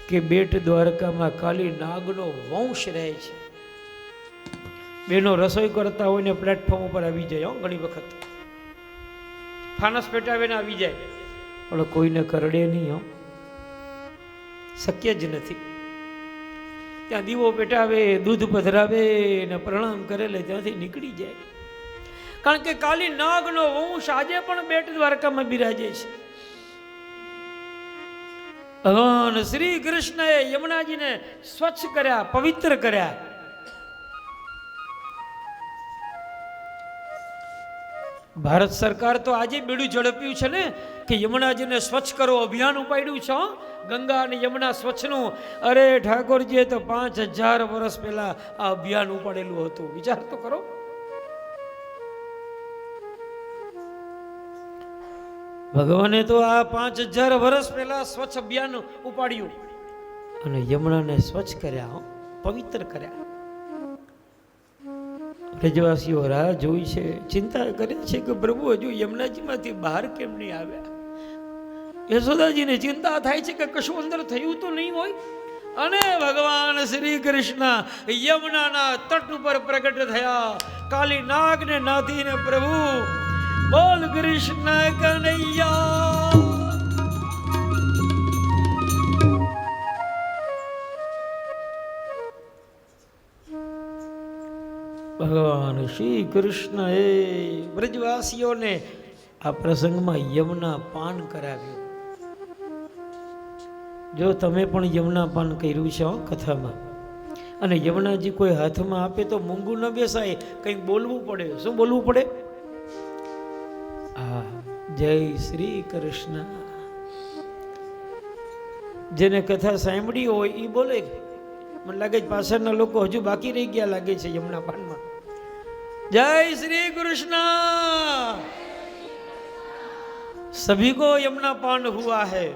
કે બેટ દ્વારકામાં કાલી નાગનો વંશ રહે છે. બેનો રસોઈ કરતા હોય ને પ્લેટફોર્મ ઉપર આવી જાય. ઘણી વખત ફાનસ પેટાવીને આવી જાય, પણ કોઈને કરડે નહીં. શક્ય જ નથી. ત્યાં દીવો પેટાવે, દૂધ પધરાવે ને પ્રણામ કરેલે ત્યાંથી નીકળી જાય. કારણ કે કાલી નાગનો વંશ આજે પણ બેટ દ્વારકામાં બિરાજે છે. ભગવાન શ્રી કૃષ્ણએ યમુનાજીને સ્વચ્છ કર્યા, પવિત્ર કર્યા. ભારત સરકાર તો આજે બેડું ઝડપ્યું છે ને કે યમુનાજીને સ્વચ્છ કરો અભિયાન ઉપાડ્યું છે. ગંગા અને યમુના સ્વચ્છનું. અરે ઠાકોરજીએ તો 5000 વર્ષ પહેલા આ અભિયાન ઉપાડેલું હતું. વિચાર તો કરો. ભગવાને તો આ 5000 વર્ષ પહેલા સ્વચ્છ અભિયાન ઉપાડ્યું અને યમુનાને સ્વચ્છ કર્યા, પવિત્ર કર્યા. બ્રજવાસીઓ રાહ જોઈ છે, ચિંતા કરે છે કે પ્રભુ હજુ યમુનાજીમાંથી બહાર કેમ નહીં આવ્યા. યશોદાજીને ચિંતા થાય છે કે કશું અંદર થયું તો નહીં હોય. અને ભગવાન શ્રી કૃષ્ણ યમુનાના તટ ઉપર પ્રગટ થયા. કાલી નાગને નાથીને પ્રભુ બોલ કૃષ્ણ કનૈયા. ભગવાન શ્રી કૃષ્ણએ બ્રજવાસીઓને આ પ્રસંગમાં યમુના પાન કરાવ્યું. જો તમે પણ યમુના પાન કર્યું છે કથામાં, અને યમુનાજી કોઈ હાથમાં આપે તો મૂંગું ન બેસાય, કંઈક બોલવું પડે. શું બોલવું પડે? હા, જય શ્રી કૃષ્ણ. જેને કથા સાંભળી હોય એ બોલે. મને લાગે છે પાછળના લોકો હજુ બાકી રહી ગયા લાગે છે યમુના પાનમાં. જય શ્રી કૃષ્ણ. सभी को यमुना पान हुआ है.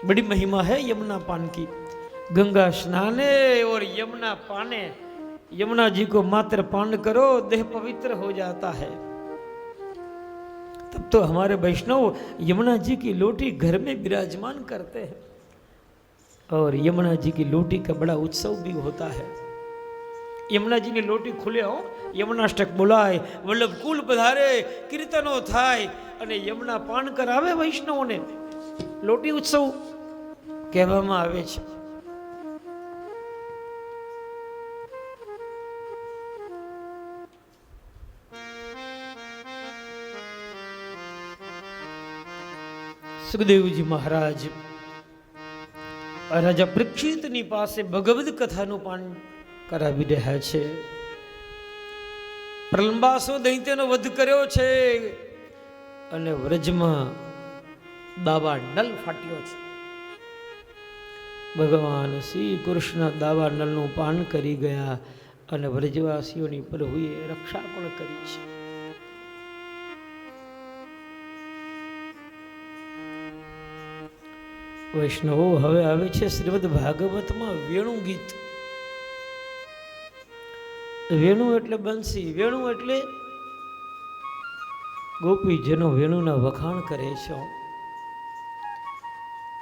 बड़ी महिमा है यमुना पान की. गंगा स्नाने और यमुना पाने. यमुना जी को मात्र पान करो, देह पवित्र हो जाता है. तब तो हमारे वैष्णव यमुना जी की लोटी घर में विराजमान करते हैं, और यमुना जी की लोटी का बड़ा उत्सव भी होता है. यमुना जी की लोटी खुले हो, यमुनाष्टक बोलाय, वल्लभ कुल पधारे, कीर्तनो थाय અને યમુના પાન કરાવે વૈષ્ણવોને. લોટી ઉત્સવ કહેવામાં આવે છે. સુખદેવજી મહારાજ રાજા પરીક્ષિતની પાસે ભગવદ કથાનું પાન કરાવી રહ્યા છે. પ્રલંબાસો દૈત્યનો વધ કર્યો છે અને વ્રજમાં દાવા નલ ફાટ્યો છે. ભગવાન શ્રી કૃષ્ણ દાવા નલનું પાન કરી ગયા અને વ્રજવાસીઓની પ્રભુએ રક્ષા પણ કરી છે. વૈષ્ણવો હવે આવે છે શ્રીમદ ભાગવતમાં વેણુ ગીત. વેણુ એટલે બંસી, વેણુ એટલે ગોપીજનો વેણુના વખાણ કરે છે.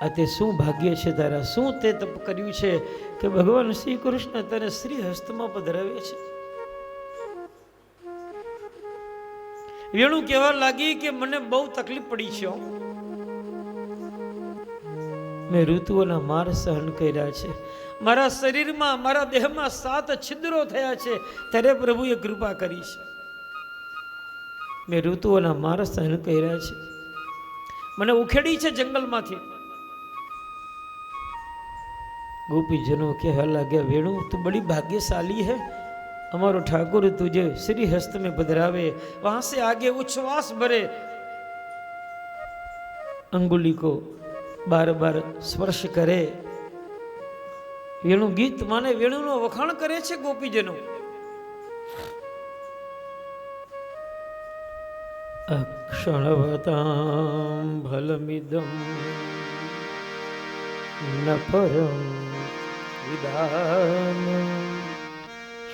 આ તે શું ભાગ્ય છે તારા, શું તે તપ કર્યું છે કે ભગવાન શ્રી કૃષ્ણ તને શ્રી હસ્તમાં પધરાવે છે. વેણુ કહેવા લાગી કે મને બહુ તકલીફ પડી છે. મેં ઋતુઓના માર સહન કર્યા છે. મારા શરીરમાં, મારા દેહમાં 7 છિદ્રો થયા છે, ત્યારે પ્રભુએ કૃપા કરી છે. મેં ઋતુઓના માર સહન કર્યા છે. મને ઉખેડી છે જંગલમાંથી. ગોપીજનો કહેવા લાગ્યા, વેણુ તું બડી ભાગ્યશાली है. हमारो ठाकुर तुझे श्री हस्त में पधरावे, वहां से आगे उच्छ्वास भरे, अंगुली को बार बार स्पर्श करे. વેણુ ગીત માને વેણુનો વખાણ કરે છે ગોપીજનો. અક્ષણવતામ ફલમિદમ ન પરમ વિદાન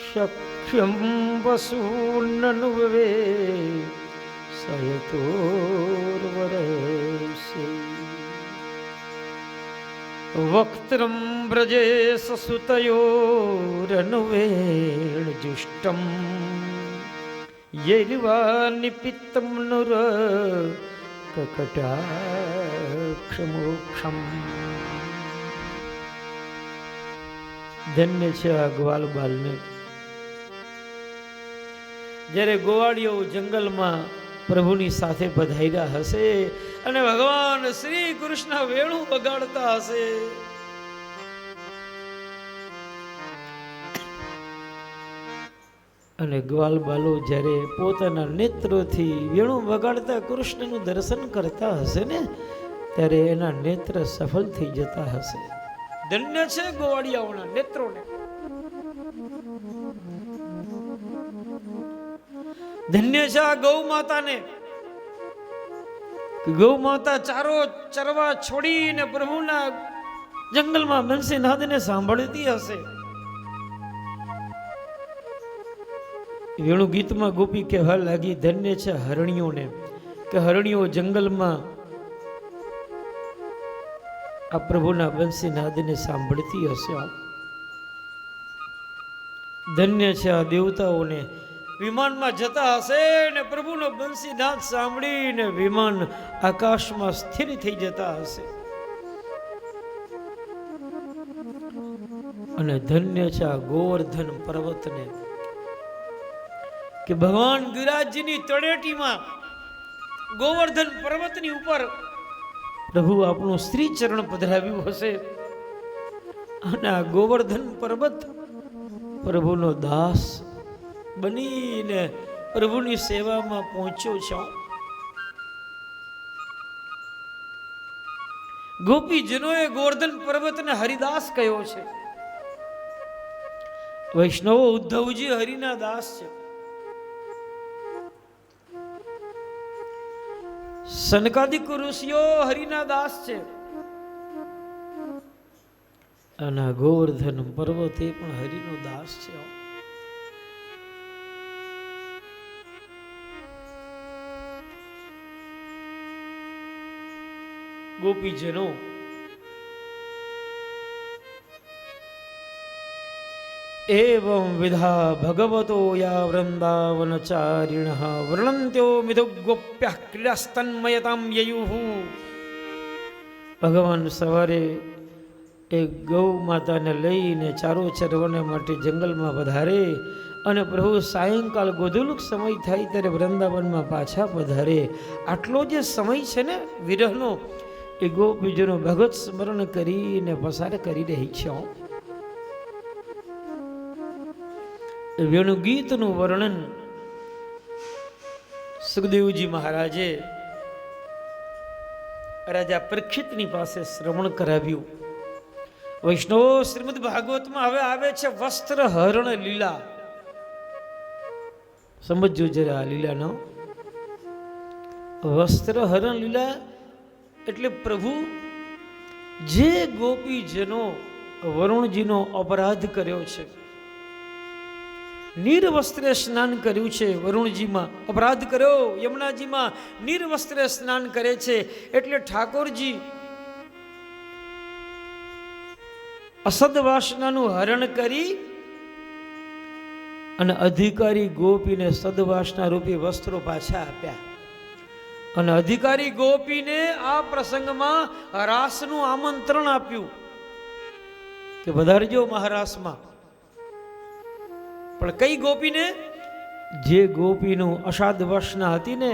શક્યમ વસૂનનુવે સયતોર્વરસે વક્त्रं व्रजे ससुतयोरनुवेण जुष्टं येलिवा निपित्तं नुर કકટાક્ષમોક્ષમ. ધન્ય છે આ ગ્વાલ બાલને. જ્યારે ગોવાળીઓ જંગલમાં પ્રભુની સાથે પધાર્યા હશે અને ભગવાન શ્રી કૃષ્ણ વેણું વગાડતા હશે, અને ગ્વાલ બાલો જ્યારે પોતાના નેત્રોથી વેણું વગાડતા કૃષ્ણનું દર્શન કરતા હશે ને, ત્યારે એના નેત્ર સફળ થઈ જતા હશે. ધન્ય છે ગોવાળિયાઓના નેત્રોને. ધન્ય છે આ ગૌ માતાને. ગૌ માતા ચારો ચરવા છોડીને પ્રભુના જંગલમાં બંસીનાદને સાંભળતી હશે. વેણુ ગીતમાં ગોપી કહેવા લાગી, ધન્ય છે હરણીઓને, કે હરણીઓ જંગલમાં આ પ્રભુના બંસીનાદને સાંભળતી હશે. ધન્ય છે આ દેવતાઓને, વિમાનમાં જતા હશે ને પ્રભુનો બંસીનાદ સાંભળીને વિમાન આકાશમાં સ્થિર થઈ જતા હશે. અને ધન્ય છે આ ગોવર્ધન પર્વતને, કે ભગવાન ગિરિરાજજીની તળેટીમાં ગોવર્ધન પર્વતની ઉપર પ્રભુ આપણું શ્રી ચરણ પધરાવ્યું હશે, અને આ ગોવર્ધન પર્વત પ્રભુનો દાસ બનીને પ્રભુની સેવામાં પહોંચ્યો છે. ગોપીજનોએ ગોવર્ધન પર્વતને હરિદાસ કહ્યો છે. વૈષ્ણવો ઉદ્ધવજી હરિના દાસ છે. સનકાદિક ઋષિઓ હરિના દાસ છે, અને ગોવર્ધન પર્વત એ પણ હરિનો દાસ છે. ગોપીજનો એવં વિધા ભગવતો યા વૃંદાવનચારિણઃ વર્ણન્ત્યો મિથુ ગોપ્યઃ ક્રીડાસ્તન્મયતાં યયુઃ. ભગવાન સવારે એક ગૌ માતાને લઈને ચારો ચરવાને માટે જંગલમાં પધારે, અને પ્રભુ સાયંકાલ ગોધુલક સમય થાય ત્યારે વૃંદાવનમાં પાછા પધારે. આટલો જે સમય છે ને વિરહનો, એ ગોપીજનો ભગવત સ્મરણ કરીને પસાર કરી રહી છે. વેણુગીતનું વર્ણન સુખદેવજી મહારાજે રાજા પરીક્ષિતની પાસે શ્રવણ કરાવ્યું. વૈષ્ણવો, શ્રીમદ ભાગવતમાં હવે આવે છે વસ્ત્ર હરણ લીલા. સમજો જરા આ લીલાનો. વસ્ત્ર હરણ લીલા એટલે પ્રભુ જે ગોપીજનો વરુણજીનો અપરાધ કર્યો છે, નિર્વસ્ત્રે સ્નાન કર્યું છે, વરુણજીમાં અપરાધ કર્યો, યમુનાજીમાં નિર્વસ્ત્રે સ્નાન કરે છે, એટલે ઠાકોરજી અસદવાસનાનું હરણ કરી અને અધિકારી ગોપીને સદવાસના રૂપી વસ્ત્રો પાછા આપ્યા. અને અધિકારી ગોપીને આ પ્રસંગમાં રાસનું આમંત્રણ આપ્યું કે વધારજો મહારાસમાં. પણ કઈ ગોપીને? જે ગોપીનું અષાદવાસના હતી ને,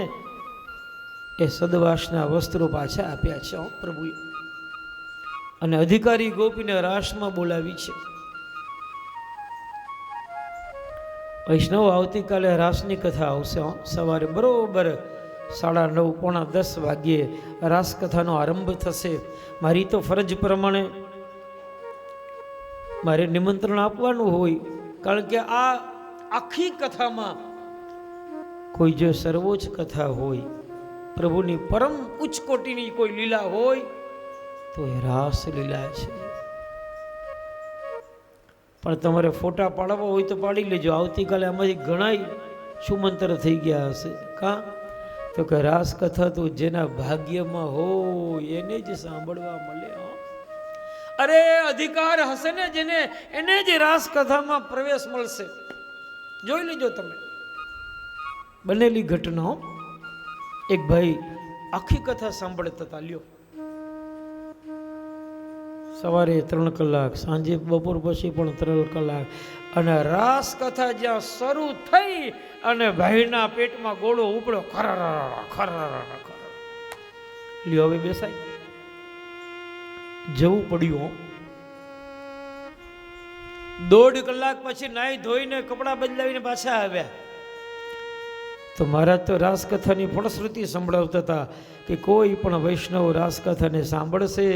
એ સદવાસના વસ્ત્રો પાછા આપ્યા છે પ્રભુએ. અને અધિકારી ગોપીને રાસમાં બોલાવી છે. વૈષ્ણવ, આવતીકાલે રાસની કથા આવશે. સવારે બરોબર 9:30 પોણા 10 વાગ્યે રાસ કથાનો આરંભ થશે. મારી તો ફરજ પ્રમાણે મારે નિમંત્રણ આપવાનું હોય, કારણ કે આ આખી કથામાં કોઈ જો સર્વોચ્ચ કથા હોય, પ્રભુની પરમ ઉચ્ચ કોટીની કોઈ લીલા હોય તો એ રાસ લીલા છે. પણ તમારે ફોટા પાડવા હોય તો પાડી લેજો. આવતીકાલે આમાંથી ઘણાય સુમંત્ર થઈ ગયા હશે. કાં તો કે રાસ કથા તો જેના ભાગ્યમાં હોય એને જ સાંભળવા મળે. અરે અધિકાર હશે ને જેને, એને જ રાસ કથામાં પ્રવેશ મળશે. જોઈ લેજો તમે. બનેલી ઘટના. એક ભાઈ આખી કથા સાંભળતા હતા. લ્યો, સવારે 3 કલાક, સાંજે બપોર પછી પણ 3 કલાક, અને રાસ કથા જ્યાં શરૂ થઈ અને ભાઈના પેટમાં ગોળો ઉપડ્યો, ખરર ખરર ખરર. લ્યો, હવે બેસાય, જવું પડ્યું. 1.5 કલાક પછી નાહી ધોઈને કપડાં બદલાવીને પાછા આવ્યા. તો મહારાજ તો રાસકથાની ફળશ્રુતિ સંભળાવતા હતા કે કોઈ પણ વૈષ્ણવ રાસકથાને સાંભળશે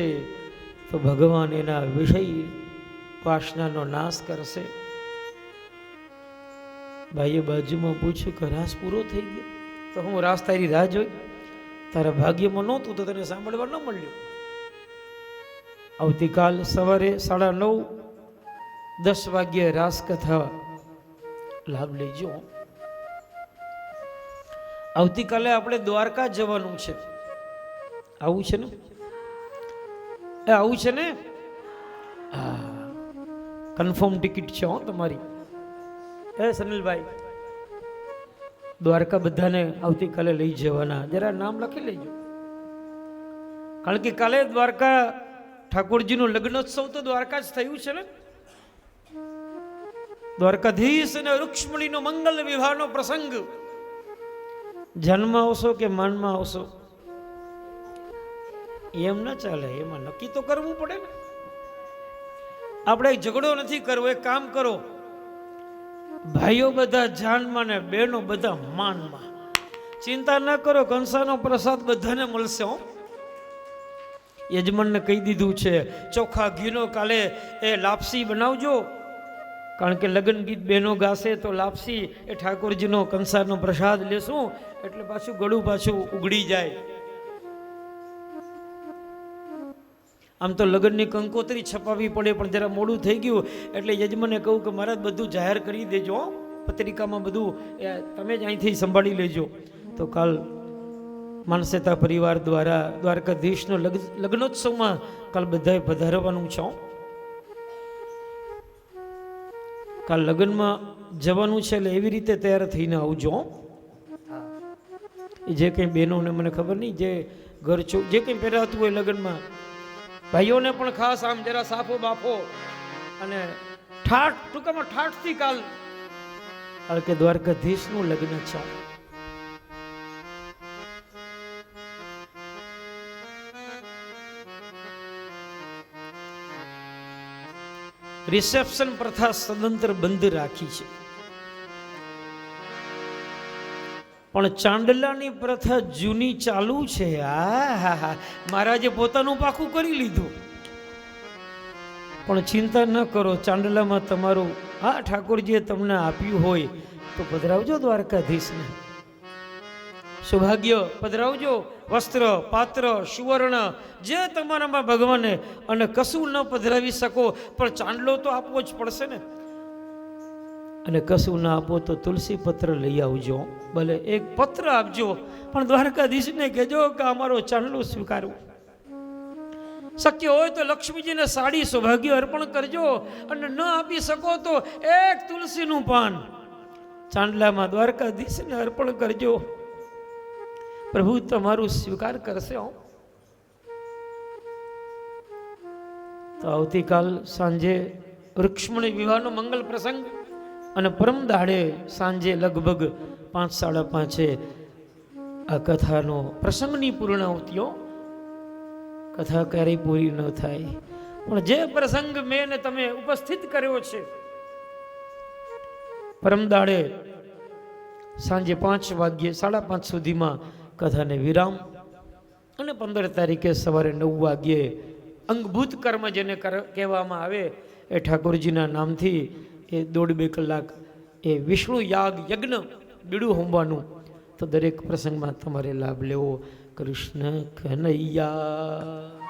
તો ભગવાન એના વિષય વાસનાનો નાશ કરશે. ભાઈએ બાજુમાં પૂછ્યું કે રાસ પૂરો થઈ ગયો? તો હું રાસ તારી રાહ જોઈ, તારા ભાગ્યમાં નહોતું તો તને સાંભળવા ન મળ્યું. આવતીકાલ સવારે 9:30-10 વાગ્યે રાસકથા લાભ લેજો. આવતીકાલે આપણે દ્વારકા જવાનું છે. આવું છે ને? આવું છે ને? હા, કન્ફર્મ ટિકિટ છે હો તમારી. સનીલભાઈ, દ્વારકા બધાને આવતીકાલે લઈ જવાના. જરા નામ લખી લેજો, કારણ કે કાલે દ્વારકા ઠાકોરજીનું લગ્નોત્સવ તો દ્વારકા જ થયું છે ને. દ્વારકાધીશ અને રૂક્ષ્મણીનો મંગલ વિવાહનો પ્રસંગ. જન્મમાં આવશો કે માનમાં આવશો એમ ના ચાલે, એમાં નક્કી તો કરવું પડે ને. આપણે ઝઘડો નથી કરવો. એક કામ કરો, ભાઈઓ બધા જાનમાં ને બહેનો બધા માનમાં. ચિંતા ના કરો, કંસાનો પ્રસાદ બધાને મળશે. હો, યજમાનને કહી દીધું છે, ચોખા ઘીનો કાલે એ લાપસી બનાવજો, કારણ કે લગ્ન ગીત બહેનો ગાશે તો લાપસી એ ઠાકોરજીનો કંસારનો પ્રસાદ લેશું એટલે પાછું ગળું પાછું ઉગડી જાય. આમ તો લગ્નની કંકોત્રી છપાવવી પડે, પણ જરા મોડું થઈ ગયું એટલે યજમાને કહું કે મહારાજ બધું જાહેર કરી દેજો, પત્રિકામાં બધું તમે જ અહીંથી સંભાળી લેજો. તો કાલ માનસેતા પરિવાર દ્વારા દ્વારકાધીશનો લગ્નોત્સવમાં કાલ બધાએ પધારવાનું છે. કાલ લગ્નમાં જવાનું છે એટલે એવી રીતે તૈયાર થઈને આવજો. જે કંઈ બહેનોને મને ખબર નહીં, જે ઘર જે કંઈ પહેરાતું હોય લગ્નમાં, ભાઈઓને પણ ખાસ આમ જરા સાફો બાફો અને ઠાઠ, ટૂંકામાં ઠાઠથી કાલ, કારણ કે દ્વારકાધીશનું લગ્ન છે. રિસેપ્શન પ્રથા સદંતર બંધ રાખી છે, પણ ચાંદલાની પ્રથા જૂની ચાલુ છે. હા, મહારાજે પોતાનું પાકું કરી લીધું. પણ ચિંતા ન કરો, ચાંદલામાં તમારું ઠાકોરજીએ તમને આપ્યું હોય તો પધરાવજો દ્વારકાધીશને. સૌભાગ્ય પધરાવજો, વસ્ત્ર, પાત્ર, સુવર્ણ જે તમારામાં ભગવાને, અને કશું ન પધરાવી શકો પણ ચાંદલો તો આપવો જ પડશે ને. અને કશું ના આપો તો તુલસી પત્ર લઈ આવજો, ભલે એક પત્ર આપજો, પણ દ્વારકાધીશને કહેજો કે અમારો ચાંદલો સ્વીકારવો. શક્ય હોય તો લક્ષ્મીજીને સાડી સૌભાગ્ય અર્પણ કરજો, અને ન આપી શકો તો એક તુલસીનું પાન ચાંદલામાં દ્વારકાધીશને અર્પણ કરજો. પ્રભુ તમારું સ્વીકાર કરશે. તો આવતીકાલ સાંજે રૂક્ષ્મણી વિવાહનો મંગલ પ્રસંગ, અને પરમ દાડે સાંજે લગભગ 5-5:30 આ કથાનો પ્રસંગની પૂર્ણાહુતિઓ. કથા ક્યારેય પૂરી ન થાય, પણ જે પ્રસંગ મેં ને તમે ઉપસ્થિત કર્યો છે, પરમ દાડે સાંજે 5 વાગ્યે 5:30 સુધીમાં કથાને વિરામ, અને 15 તારીખે સવારે 9 વાગ્યે અંગભૂત કર્મ જેને કહેવામાં આવે એ ઠાકોરજીના નામથી એ 1.5-2 કલાક એ વિષ્ણુ યાગ યજ્ઞ બીડું હોમવાનું. તો દરેક પ્રસંગમાં તમારે લાભ લેવો. કૃષ્ણ કનૈયા.